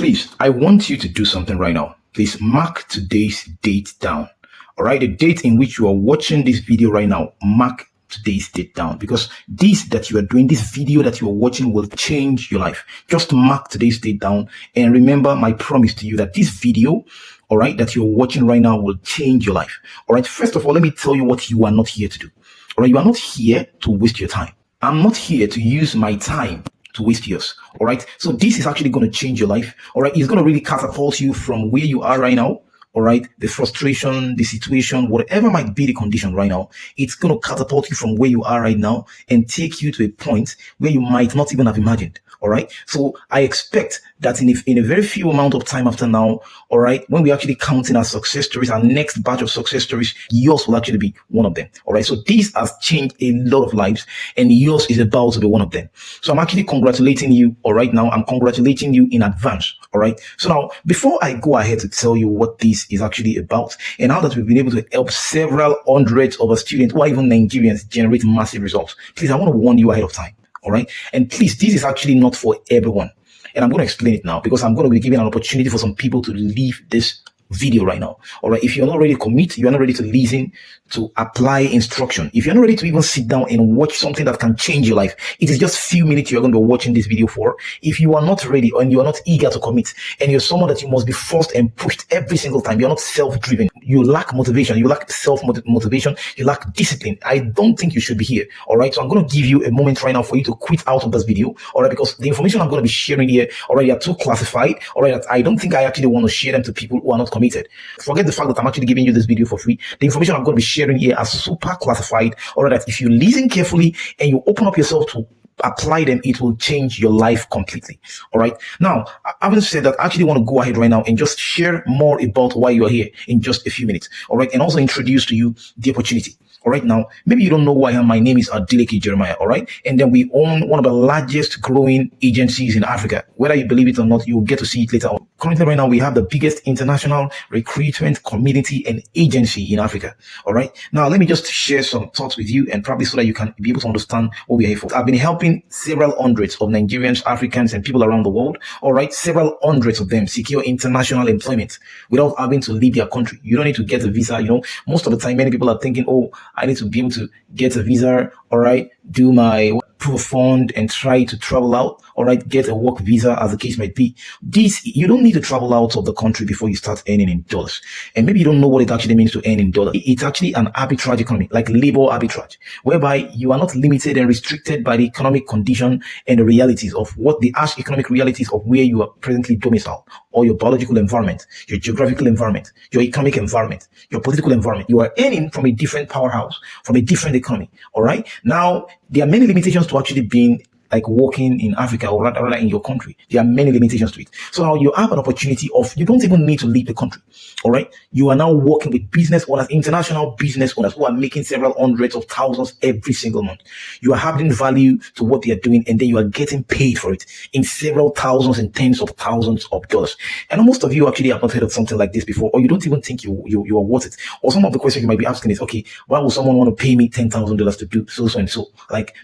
Please, I want you to do something right now. Please mark today's date down. All right, the date in which you are watching this video right now, mark today's date down, because this that you are doing, this video that you are watching will change your life. Just mark today's date down and remember my promise to you that this video, all right, that you're watching right now will change your life. All right, first of all, let me tell you what you are not here to do. All right, you are not here to waste your time. I'm not here to use my time to waste yours. All right. So this is actually going to change your life. All right. It's going to really catapult you from where you are right now. All right. The frustration, the situation, whatever might be the condition right now, it's going to catapult you from where you are right now and take you to a point where you might not even have imagined. All right. So I expect that in a very few amount of time after now, all right, when we actually counting our success stories, our next batch of success stories, yours will actually be one of them. All right. So this has changed a lot of lives and yours is about to be one of them. So I'm actually congratulating you. All right. Now I'm congratulating you in advance. All right. So now, before I go ahead to tell you what this is actually about and now that we've been able to help several hundreds of our students or even Nigerians generate massive results, please, I want to warn you ahead of time. All right. And please, this is actually not for everyone. And I'm going to explain it now because I'm going to be giving an opportunity for some people to leave this video right now. All right. If you're not ready to commit, you're not ready to listen, to apply instruction. If you're not ready to even sit down and watch something that can change your life, it is just a few minutes you're going to be watching this video for. If you are not ready and you are not eager to commit and you're someone that you must be forced and pushed every single time, you're not self-driven, you lack motivation, you lack self-motivation, you lack discipline, I don't think you should be here. All right. So I'm going to give you a moment right now for you to quit out of this video. All right. Because the information I'm going to be sharing here already are too classified. All right. I don't think I actually want to share them to people who are not committed. Forget the fact that I'm actually giving you this video for free. The information I'm going to be sharing here are super classified. All right. That if you listen carefully and you open up yourself to apply them, it will change your life completely. All right. Now, having said that, I actually want to go ahead right now and just share more about why you're here in just a few minutes. All right. And also introduce to you the opportunity. All right. Now, maybe you don't know who I am. My name is Adeleke Jeremiah. All right. And then we own one of the largest growing agencies in Africa. Whether you believe it or not, you'll get to see it later on. Currently, right now, we have the biggest international recruitment community and agency in Africa. All right. Now, let me just share some thoughts with you and probably so that you can be able to understand what we're here for. I've been helping several hundreds of Nigerians, Africans, and people around the world. All right. Several hundreds of them secure international employment without having to leave their country. You don't need to get a visa. You know, most of the time, many people are thinking, oh, I need to be able to get a visa, all right, do my proof of fund and try to travel out, all right, get a work visa as the case might be. This, you don't need to travel out of the country before you start earning in dollars. And maybe you don't know what it actually means to earn in dollars. It's actually an arbitrage economy, like labor arbitrage, whereby you are not limited and restricted by the economic condition and the realities of what the harsh economic realities of where you are presently domiciled, or your biological environment, your geographical environment, your economic environment, your political environment. You are earning from a different powerhouse, from a different economy. All right. Now, there are many limitations to actually being like working in Africa or rather in your country. There are many limitations to it. So now you have an opportunity of, you don't even need to leave the country. All right. You are now working with business owners, international business owners who are making several hundreds of thousands every single month. You are adding value to what they are doing and then you are getting paid for it in several thousands and tens of thousands of dollars. And most of you actually have not heard of something like this before, or you don't even think you are worth it. Or some of the questions you might be asking is, okay, why would someone want to pay me $10,000 to do so and so? Like,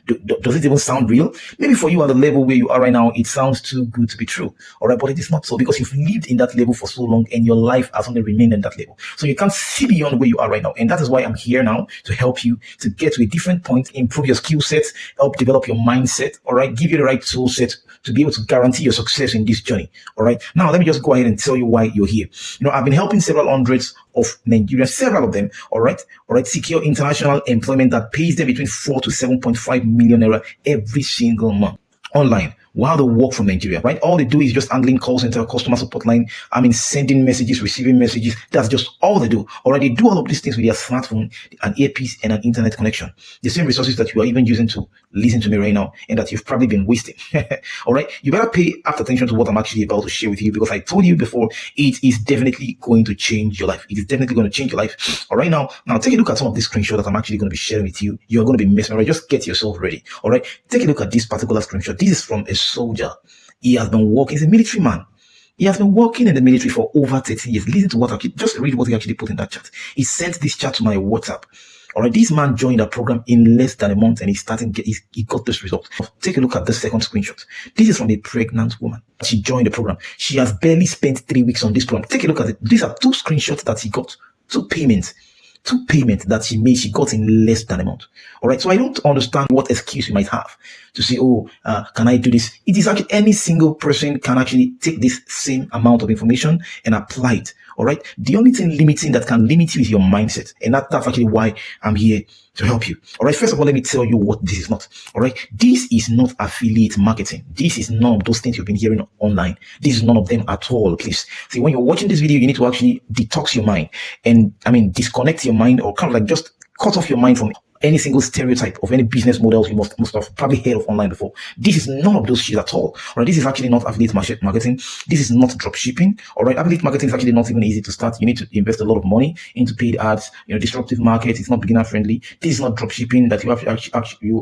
does it even sound real? Maybe for you at the level where you are right now, it sounds too good to be true. All right. But it is not so because you've lived in that level for so long and your life has only remained in that level. So you can't see beyond where you are right now. And that is why I'm here now to help you to get to a different point, improve your skill sets, help develop your mindset. All right. Give you the right tool set to be able to guarantee your success in this journey. All right. Now, let me just go ahead and tell you why you're here. You know, I've been helping several hundreds of Nigerians, several of them. All right, secure international employment that pays them between 4 to 7.5 million naira every single month online while they work from Nigeria, right? All they do is just handling call center, customer support line. I mean, sending messages, receiving messages. That's just all they do. All right, they do all of these things with their smartphone, an earpiece, and an internet connection. The same resources that you are even using to listen to me right now and that you've probably been wasting. All right, you better pay attention to what I'm actually about to share with you because I told you before, it is definitely going to change your life. It is definitely going to change your life. All right, now take a look at some of this screenshot that I'm actually going to be sharing with you. You're going to be mesmerized. Just get yourself ready. All right, take a look at this particular screenshot. This is from a soldier. He has been working, he's a military man. He has been working in the military for over 30 years. Listen to just read what he actually put in that chat. He sent this chat to my WhatsApp. All right, this man joined a program in less than a month and he got this result. Take a look at the second screenshot. This is from a pregnant woman. She joined the program. She has barely spent 3 weeks on this program. Take a look at it. These are 2 screenshots that he got. 2 payments that she made, she got in less than a month. All right. So I don't understand what excuse you might have to say, can I do this? It is actually any single person can actually take this same amount of information and apply it. All right. The only thing that can limit you is your mindset. And that's actually why I'm here to help you. All right. First of all, let me tell you what this is not. All right. This is not affiliate marketing. This is none of those things you've been hearing online. This is none of them at all. Please see, when you're watching this video, you need to actually detox your mind and disconnect your mind, or kind of like just cut off your mind from any single stereotype of any business models you must have probably heard of online before. This is none of those shit at all. All right, this is actually not affiliate marketing. This is not drop shipping. All right, affiliate marketing is actually not even easy to start. You need to invest a lot of money into paid ads. Disruptive market. It's not beginner friendly. This is not drop shipping that you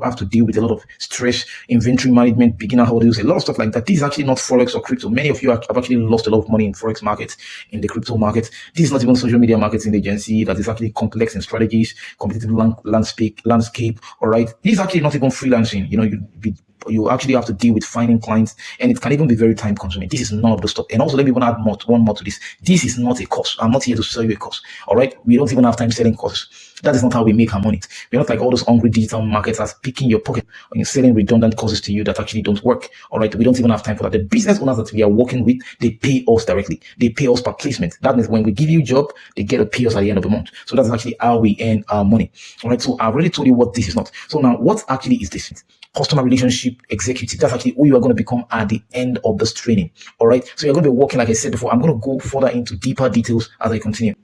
have to deal with a lot of stress, inventory management, beginner hurdles, a lot of stuff like that. This is actually not forex or crypto. Many of you have actually lost a lot of money in forex markets, in the crypto market. This is not even social media marketing agency that is actually complex in strategies, competitive landscape. All right, this is actually not even freelancing. You actually have to deal with finding clients, and it can even be very time consuming. This is none of the stuff. And also, let me add one more to this. This is not a course. I'm not here to sell you a course. All right, we don't even have time selling courses. That is not how we make our money. We're not like all those hungry digital marketers picking your pocket when you're selling redundant courses to you that actually don't work. All right, we don't even have time for that. The business owners that we are working with, they pay us directly. They pay us per placement. That means when we give you a job, they get to pay us at the end of the month. So that's actually how we earn our money. All right, so I've already told you what this is not. So now, what actually is this? Customer relationship executive. That's actually who you are going to become at the end of this training. All right, so you're going to be working, like I said before. I'm going to go further into deeper details as I continue.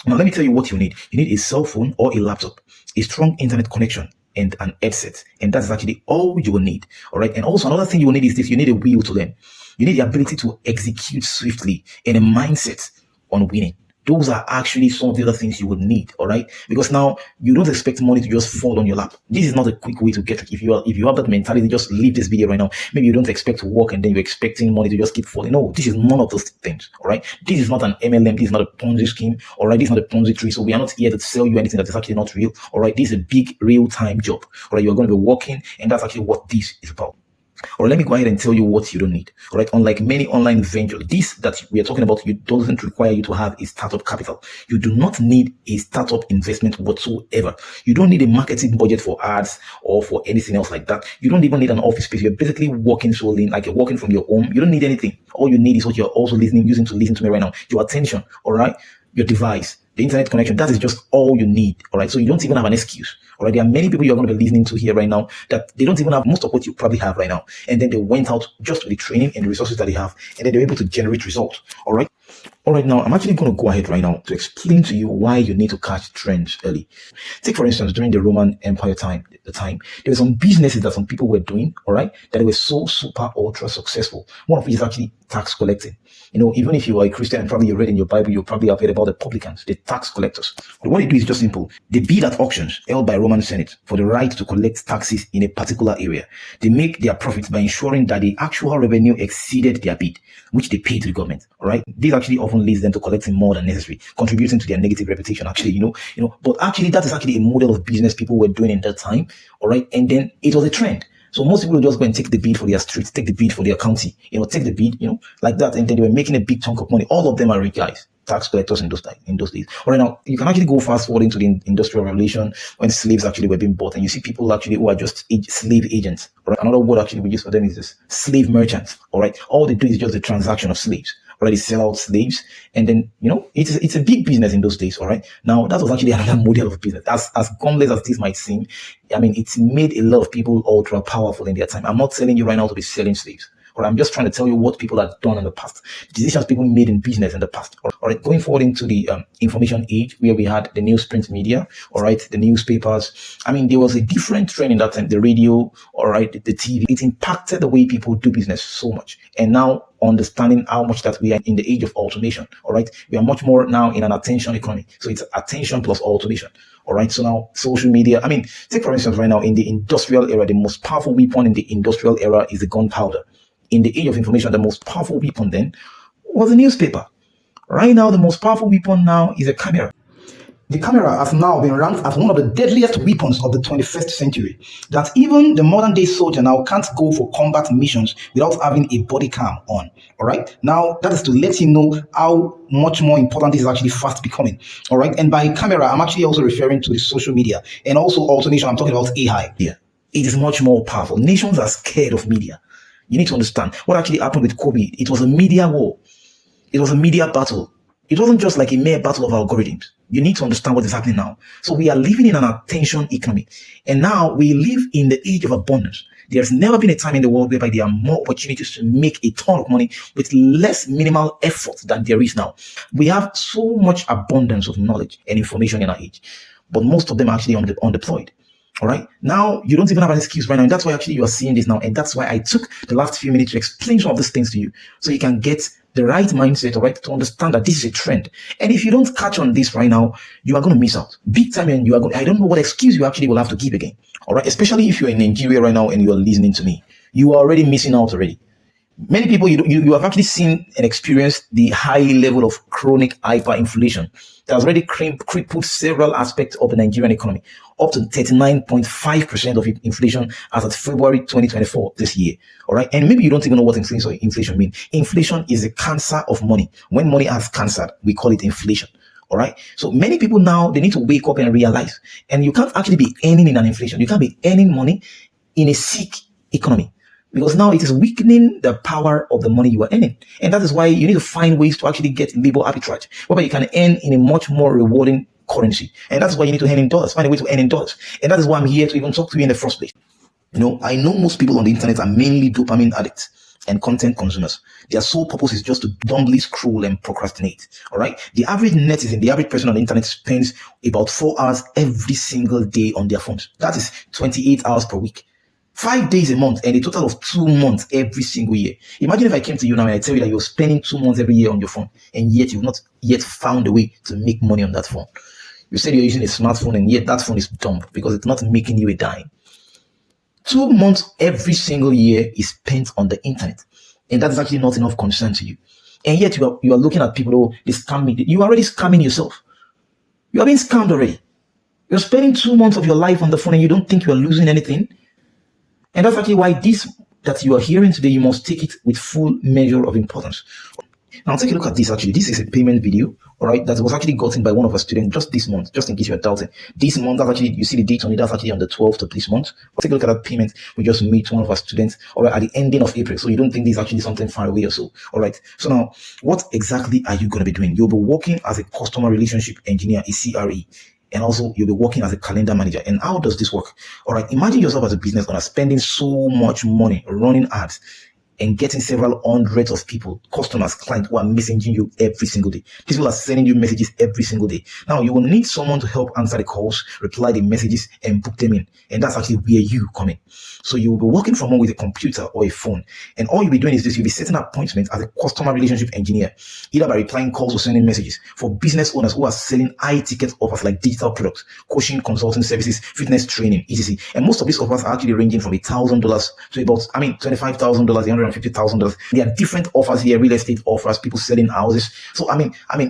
Now, let me tell you what you need. You need a cell phone or a laptop, a strong internet connection, and an headset. And that's actually all you will need. All right. And also another thing you will need is this. You need a will to learn. You need the ability to execute swiftly and a mindset on winning. Those are actually some of the other things you would need, all right? Because now you don't expect money to just fall on your lap. This is not a quick way to get it. If you have that mentality, just leave this video right now. Maybe you don't expect to work and then you're expecting money to just keep falling. No, this is none of those things, all right? This is not an MLM. This is not a Ponzi scheme, all right? This is not a Ponzi tree. So we are not here to sell you anything that is actually not real, all right? This is a big real-time job, all right? You're going to be working, and that's actually what this is about. Or let me go ahead and tell you what you don't need. All right. Unlike many online ventures, this that we are talking about, doesn't require you to have a startup capital. You do not need a startup investment whatsoever. You don't need a marketing budget for ads or for anything else like that. You don't even need an office space. You're basically working solely, like you're working from your home. You don't need anything. All you need is what you're also using to listen to me right now. Your attention. All right. Your device. The internet connection, that is just all you need. All right. So you don't even have an excuse. All right. There are many people you're going to be listening to here right now that they don't even have most of what you probably have right now. And then they went out just with the training and the resources that they have, and then they're able to generate results. All right. All right. Now, I'm actually going to go ahead right now to explain to you why you need to catch trends early. Take, for instance, during the Roman Empire time, there were some businesses that some people were doing, all right, that were so super ultra successful. One of which is actually tax collecting. Even if you are a Christian and probably you read in your Bible, you probably have heard about the publicans, the tax collectors. But what they do is just simple. They bid at auctions held by Roman Senate for the right to collect taxes in a particular area. They make their profits by ensuring that the actual revenue exceeded their bid, which they pay to the government. All right. This actually often leads them to collecting more than necessary, contributing to their negative reputation. Actually, but actually that is actually a model of business people were doing in that time. All right. And then it was a trend. So most people would just go and take the bid for their street, take the bid for their county, take the bid, like that. And then they were making a big chunk of money. All of them are rich guys, tax collectors in those days. All right, now you can actually go fast forward into the Industrial Revolution when slaves actually were being bought. And you see people actually who are just slave agents. All right, another word actually we use for them is this slave merchants. All right, all they do is just the transaction of slaves. Already sell out slaves, and then it's a big business in those days. All right, now that was actually another model of business. As complex as this might seem, it's made a lot of people ultra powerful in their time. I'm not telling you right now to be selling slaves. Or I'm just trying to tell you what people have done in the past, decisions people made in business in the past. All right, going forward into the information age where we had the newsprint media, all right, the newspapers. There was a different trend in that time, the radio, all right, the TV. It impacted the way people do business so much. And now understanding how much that we are in the age of automation, all right, we are much more now in an attention economy. So it's attention plus automation. All right. So now social media, take for instance right now in the industrial era, the most powerful weapon in the industrial era is the gunpowder. In the age of information, the most powerful weapon then was a newspaper. Right now, the most powerful weapon now is a camera. The camera has now been ranked as one of the deadliest weapons of the 21st century. That even the modern day soldier now can't go for combat missions without having a body cam on. All right. Now, that is to let you know how much more important this is actually fast becoming. All right. And by camera, I'm actually also referring to the social media and also automation. I'm talking about AI. Yeah. It is much more powerful. Nations are scared of media. You need to understand what actually happened with COVID. It was a media war. It was a media battle. It wasn't just like a mere battle of algorithms. You need to understand what is happening now. So we are living in an attention economy. And now we live in the age of abundance. There's never been a time in the world whereby there are more opportunities to make a ton of money with less minimal effort than there is now. We have so much abundance of knowledge and information in our age, but most of them are actually undeployed. All right. Now you don't even have any skills right now. And that's why actually you are seeing this now. And that's why I took the last few minutes to explain some of these things to you so you can get the right mindset, all right, to understand that this is a trend. And if you don't catch on this right now, you are going to miss out big time. And I don't know what excuse you actually will have to give again. All right. Especially if you're in Nigeria right now and you are listening to me, you are already missing out already. Many people, you have actually seen and experienced the high level of chronic hyperinflation that has already crippled several aspects of the Nigerian economy, up to 39.5% of inflation as of February 2024 this year. All right. And maybe you don't even know what inflation means. Inflation is a cancer of money. When money has cancer, we call it inflation. All right. So many people now, they need to wake up and realize, and you can't actually be earning in an inflation. You can't be earning money in a sick economy. Because now it is weakening the power of the money you are earning. And that is why you need to find ways to actually get labor arbitrage, whereby you can earn in a much more rewarding currency. And that's why you need to earn in dollars, find a way to earn in dollars. And that is why I'm here to even talk to you in the first place. I know most people on the internet are mainly dopamine addicts and content consumers. Their sole purpose is just to dumbly scroll and procrastinate. All right. The average netizen, the average person on the internet spends about 4 hours every single day on their phones. That is 28 hours per week. 5 days a month and a total of 2 months every single year. Imagine if I came to you now and I tell you that you're spending 2 months every year on your phone, and yet you've not yet found a way to make money on that phone. You said you're using a smartphone, and yet that phone is dumb because it's not making you a dime. 2 months every single year is spent on the internet, and that is actually not enough concern to you. And yet you are looking at people, they scam me. You are already scamming yourself. You are being scammed already. You're spending 2 months of your life on the phone and you don't think you are losing anything. And that's actually why this that you are hearing today, you must take it with full measure of importance. Now take a look at this actually. This is a payment video, all right, that was actually gotten by one of our students just this month, just in case you are doubting. This month, that's actually, you see the date on it, that's actually on the 12th of this month. Take a look at that payment we just made to one of our students, all right, at the ending of April. So you don't think this is actually something far away or so, all right. So now, what exactly are you going to be doing? You'll be working as a customer relationship engineer, a CRE. And also, you'll be working as a calendar manager. And how does this work? All right, imagine yourself as a business owner spending so much money running ads and getting several hundreds of people, customers, clients who are messaging you every single day. These people are sending you messages every single day. Now, you will need someone to help answer the calls, reply the messages, and book them in. And that's actually where you come in. So you will be working from home with a computer or a phone. And all you'll be doing is this. You'll be setting appointments as a customer relationship engineer, either by replying calls or sending messages for business owners who are selling high-ticket offers like digital products, coaching, consulting services, fitness training, etc. And most of these offers are actually ranging from $1,000 to about, $25,000, $150,000. There are different offers here, real estate offers, people selling houses. So,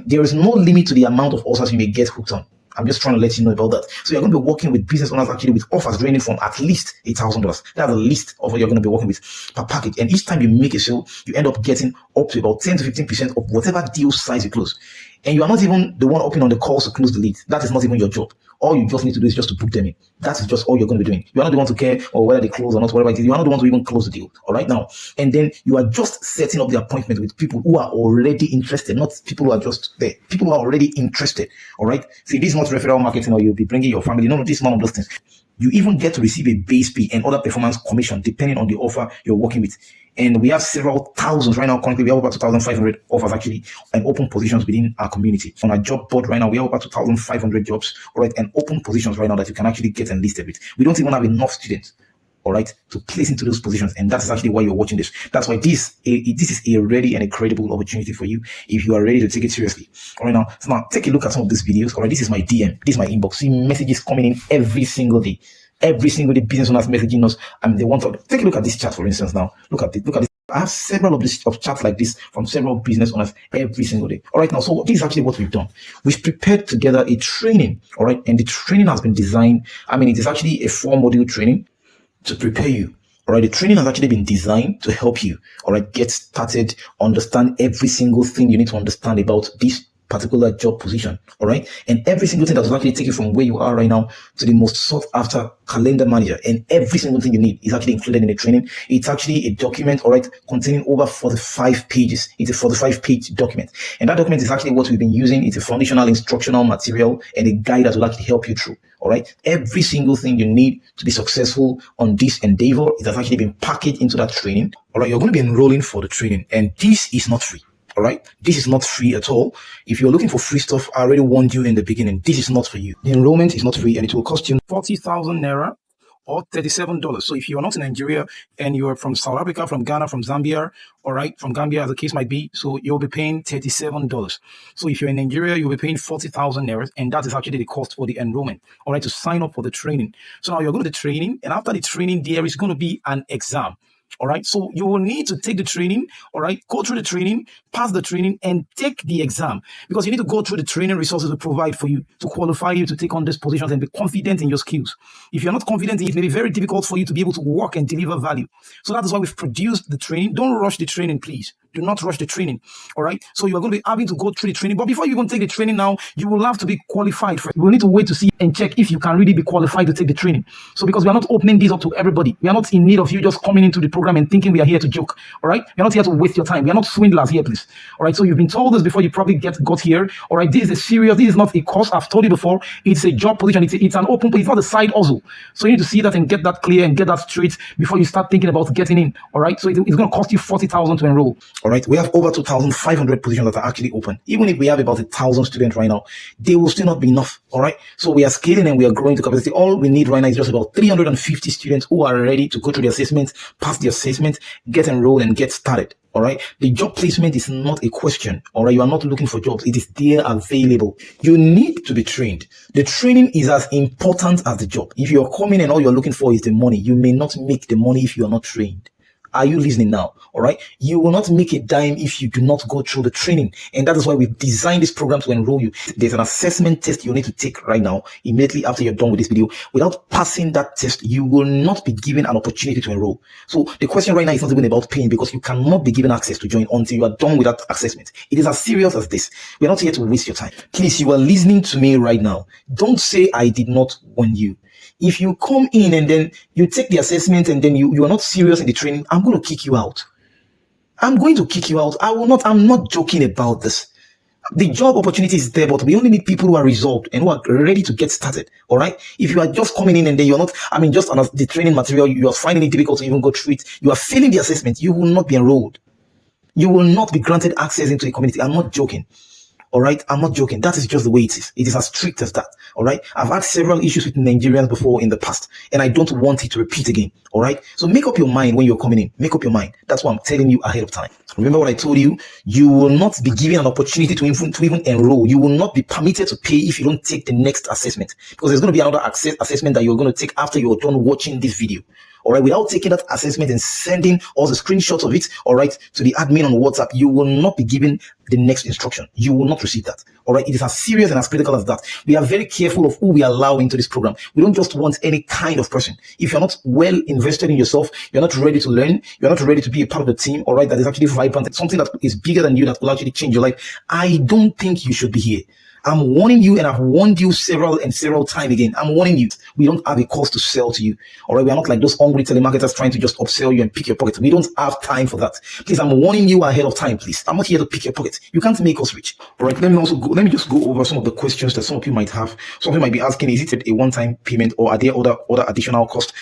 there is no limit to the amount of offers you may get hooked on. I'm just trying to let you know about that. So you're going to be working with business owners actually with offers ranging from at least $1,000. That's the list of what you're going to be working with per package. And each time you make a sale, you end up getting up to about 10 to 15% of whatever deal size you close. And you are not even the one opening on the calls to close the lead. That is not even your job. All you just need to do is just to book them in. That is just all you're going to be doing. You are not the one to care or whether they close or not, whatever it is. You are not the one to even close the deal. All right now. And then you are just setting up the appointment with people who are already interested, not people who are just there. People who are already interested. All right. See, this is not referral marketing or you'll be bringing your family. No, this is none of those things. You even get to receive a base fee and other performance commission depending on the offer you're working with. And we have several thousands right now. Currently, we have over 2,500 offers actually and open positions within our community. On our job board right now, we have over 2,500 jobs, all right, and open positions right now that you can actually get enlisted with. We don't even have enough students, all right, to place into those positions. And that's actually why you're watching this. That's why this is a ready and a credible opportunity for you if you are ready to take it seriously. All right, now, so now take a look at some of these videos. All right, this is my DM. This is my inbox. See messages coming in every single day. Every single day, business owners messaging us. They want to take a look at this chat, for instance. Now, look at this I have several of chats like this from several business owners every single day. All right, now, so this is actually what we've done. We've prepared together a training, all right, and the training has been designed. It is actually a 4-module training to prepare you. All right, the training has actually been designed to help you, all right, get started, understand every single thing you need to understand about this particular job position, all right, and every single thing that will actually take you from where you are right now to the most sought after calendar manager, and every single thing you need is actually included in the training. It's actually a document, all right, containing over 45 pages. It's a 45-page document, and that document is actually what we've been using. It's a foundational instructional material and a guide that will actually help you through, all right, every single thing you need to be successful on this endeavor. It has actually been packaged into that training. All right, you're going to be enrolling for the training, and this is not free. All right, this is not free at all. If you're looking for free stuff, I already warned you in the beginning, this is not for you. The enrollment is not free, and it will cost you 40,000 naira or $37. So if you're not in Nigeria and you're from South Africa, from Ghana, from Zambia, all right, from Gambia, as the case might be, so you'll be paying $37. So if you're in Nigeria, you'll be paying 40,000 naira, and that is actually the cost for the enrollment, all right, to sign up for the training. So now you're going to the training, and after the training, there is going to be an exam. All right, so you will need to take the training, all right, go through the training, pass the training, and take the exam, because you need to go through the training resources to provide for you to qualify you to take on these positions and be confident in your skills. If you're not confident, it may be very difficult for you to be able to work and deliver value. So that is why we've produced the training. Don't rush the training, please. Do not rush the training. All right. So you are going to be having to go through the training. But before you even take the training now, you will have to be qualified for it. You will need to wait to see and check if you can really be qualified to take the training. So because we are not opening this up to everybody, we are not in need of you just coming into the program and thinking we are here to joke. All right. We are not here to waste your time. We are not swindlers here, please. All right. So you've been told this before you probably got here. All right. This is a serious, this is not a course. I've told you before. It's a job position. It's an open, it's not a side hustle. So you need to see that and get that clear and get that straight before you start thinking about getting in. All right. So it's going to cost you 40,000 to enroll. All right. We have over 2,500 positions that are actually open. Even if we have about 1,000 students right now, they will still not be enough. All right. So we are scaling and we are growing to capacity. All we need right now is just about 350 students who are ready to go through the assessment, pass the assessment, get enrolled and get started. All right. The job placement is not a question. All right. You are not looking for jobs. It is there available. You need to be trained. The training is as important as the job. If you're coming and all you're looking for is the money, you may not make the money if you are not trained. Are you listening now? All right. You will not make a dime if you do not go through the training. And that is why we've designed this program to enroll you. There's an assessment test you need to take right now, immediately after you're done with this video. Without passing that test, you will not be given an opportunity to enroll. So the question right now is not even about paying, because you cannot be given access to join until you are done with that assessment. It is as serious as this. We're not here to waste your time. Please, you are listening to me right now. Don't say I did not warn you. If you come in and then you take the assessment and then you are not serious in the training, I'm going to kick you out. I'm going to kick you out. I'm not joking about this. The job opportunity is there, but we only need people who are resolved and who are ready to get started. All right. If you are just coming in and then you're not, just on the training material, you are finding it difficult to even go through it. You are failing the assessment. You will not be enrolled. You will not be granted access into the community. I'm not joking. All right. I'm not joking. That is just the way it is. It is as strict as that. All right. I've had several issues with Nigerians before in the past, and I don't want it to repeat again. All right. So make up your mind when you're coming in. Make up your mind. That's what I'm telling you ahead of time. Remember what I told you? You will not be given an opportunity to even enroll. You will not be permitted to pay if you don't take the next assessment, because there's going to be another assessment that you're going to take after you're done watching this video. All right, without taking that assessment and sending all the screenshots of it, all right, to the admin on WhatsApp, you will not be given the next instruction. You will not receive that. All right, it is as serious and as critical as that. We are very careful of who we allow into this program. We don't just want any kind of person. If you're not well invested in yourself, you're not ready to learn, you're not ready to be a part of the team, all right, that is actually vibrant, something that is bigger than you, that will actually change your life, I don't think you should be here. I'm warning you, and I've warned you several times again. I'm warning you. We don't have a course to sell to you. All right. We are not like those hungry telemarketers trying to just upsell you and pick your pocket. We don't have time for that. Please, I'm warning you ahead of time, please. I'm not here to pick your pocket. You can't make us rich. All right. Let me just go over some of the questions that some of you might have. Some of you might be asking, is it a one-time payment, or are there other additional costs?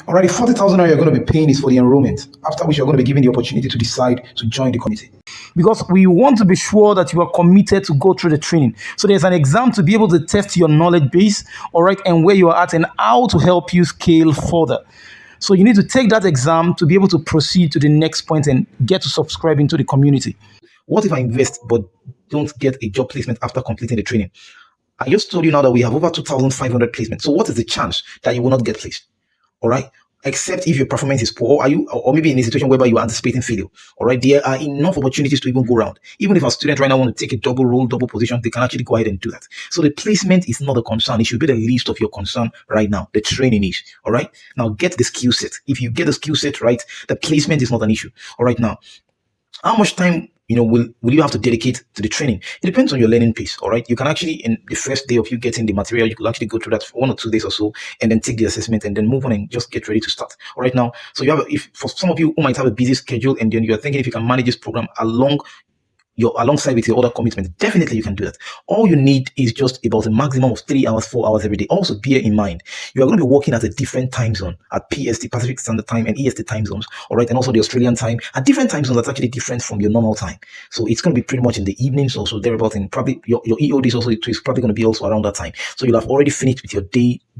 All right. The 40,000 you're going to be paying is for the enrollment, after which you're going to be given the opportunity to decide to join the committee. Because we want to be sure that you are committed to go through the training. So there's an exam to be able to test your knowledge base, all right, and where you are at and how to help you scale further. So you need to take that exam to be able to proceed to the next point and get to subscribing to the community. What if I invest but don't get a job placement after completing the training? I just told you now that we have over 2,500 placements. So what is the chance that you will not get placed? All right. except if your performance is poor, or maybe in a situation whereby you are anticipating failure. All right, there are enough opportunities to even go around. Even if a student right now want to take a double role, double position, they can actually go ahead and do that. So the placement is not a concern. It should be the least of your concern right now. The training is. All right, now get the skill set. If you get the skill set right, the placement is not an issue. All right, now how much time will you have to dedicate to the training? It depends on your learning pace. All right, you can actually, in the first day of you getting the material, you could actually go through that for 1 or 2 days or so, and then take the assessment and then move on and just get ready to start. All right, now, so you have, if for some of you who might have a busy schedule and then you're thinking if you can manage this program alongside with your other commitments, definitely you can do that. All you need is just about a maximum of 3 hours, 4 hours every day. Also bear in mind, you are going to be working at a different time zone, at PST, Pacific Standard Time, and EST time zones. All right, and also the Australian time, at different time zones that's actually different from your normal time. So it's going to be pretty much in the evenings, also thereabout, and probably your EOD is also is probably going to be also around that time. So you'll have already finished with your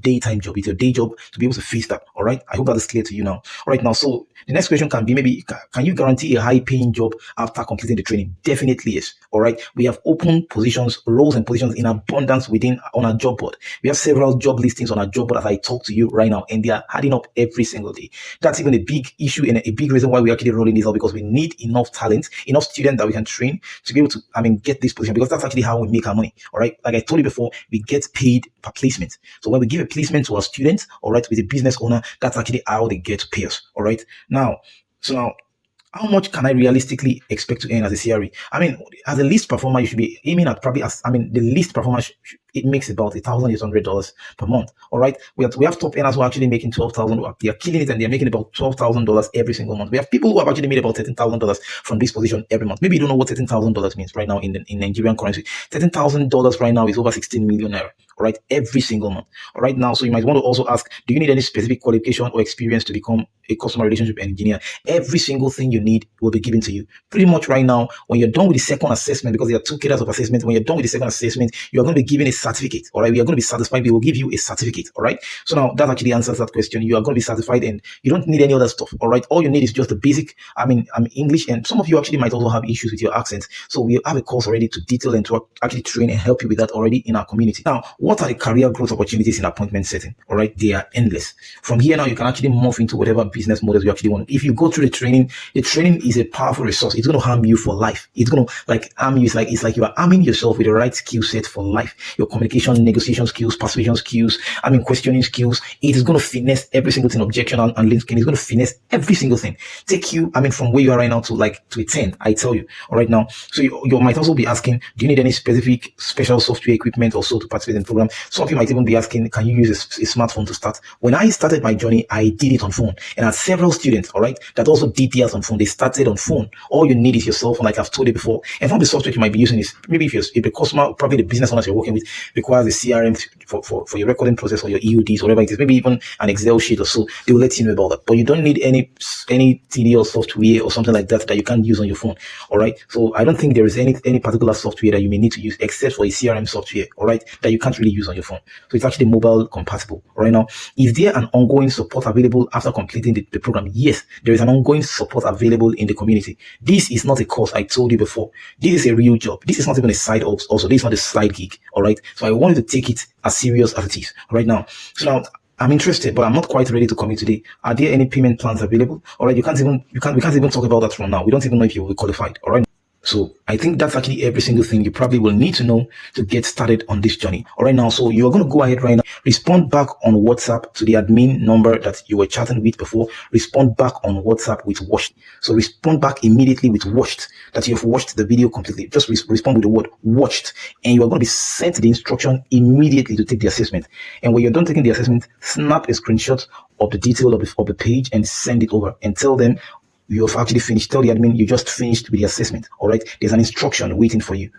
daytime job, with your day job, to be able to face that. All right, I hope that is clear to you now. All right, now, so the next question can be maybe, can you guarantee a high-paying job after completing the training? Definitely yes. All right, we have open positions, roles and positions in abundance on our job board. We have several job listings on our job board as I talk to you right now, and they are adding up every single day. That's even a big issue and a big reason why we're actually rolling this out, because we need enough talent, enough students that we can train to be able to, get this position, because that's actually how we make our money. All right, like I told you before, we get paid per placement. So when we give a placement to our students, all right, with a business owner, that's actually how they get to pay us. All right, now, how much can I realistically expect to earn as a CRE? As a least performer, you should be aiming at probably the least performer it makes about $1,800 per month. All right, we have top earners who are actually making $12,000. They are killing it, and they are making about $12,000 every single month. We have people who have actually made about $13,000 from this position every month. Maybe you don't know what $13,000 means right now in Nigerian currency. $13,000 right now is over 16 million naira. All right, every single month. All right, now, so you might want to also ask, do you need any specific qualification or experience to become a customer relationship engineer? Every single thing you need will be given to you. Pretty much right now, when you're done with the second assessment, because there are 2 cadres of assessment, when you're done with the second assessment, you're going to be given a certificate. All right, we are going to be satisfied. We will give you a certificate. All right, so now that actually answers that question. You are going to be satisfied, and you don't need any other stuff. All right, all you need is just the basic, English, and some of you actually might also have issues with your accent. So we have a course already to detail and to actually train and help you with that already in our community. Now, what are the career growth opportunities in appointment setting? All right, they are endless. From here now, you can actually morph into whatever business models you actually want. If you go through the training is a powerful resource. It's going to harm you for life. It's going to arm you. It's like you are arming yourself with the right skill set for life. Your communication, negotiation skills, persuasion skills, questioning skills. It is going to finesse every single thing. Objection and linking is going to finesse every single thing. Take you, from where you are right now to a 10. I tell you. All right, now, so you might also be asking, do you need any special software equipment or so to participate in the program? Some of you might even be asking, can you use a smartphone to start? When I started my journey, I did it on phone, and I had several students, all right, that also did theirs on phone. They started on phone. All you need is your cell phone, like I've told you before. And some of the software you might be using is maybe if the customer, probably the business owners you're working with, requires a CRM for your recording process or your EODs, whatever it is, maybe even an Excel sheet or so. They will let you know about that. But you don't need any tedious software or something like that you can't use on your phone. All right. So I don't think there is any particular software that you may need to use except for a CRM software, all right, that you can't really use on your phone. So it's actually mobile compatible. Right now, is there an ongoing support available after completing the program? Yes, there is an ongoing support available in the community. This is not a course, I told you before. This is a real job. This is not even a side also. This is not a side gig. All right. So I want you to take it as serious as it is right now. So now, I'm interested, but I'm not quite ready to commit today. Are there any payment plans available? All right, we can't even talk about that from now. We don't even know if you will be qualified. All right. So I think that's actually every single thing you probably will need to know to get started on this journey. All right, now, so you're going to go ahead right now, respond back on WhatsApp to the admin number that you were chatting with before. Respond back on WhatsApp with watched. So respond back immediately with watched, that you've watched the video completely. Just respond with the word watched, and you are going to be sent the instruction immediately to take the assessment. And when you're done taking the assessment, snap a screenshot of the detail of the page and send it over and tell them you've actually finished. Tell the admin you just finished with the assessment. All right, there's an instruction waiting for you.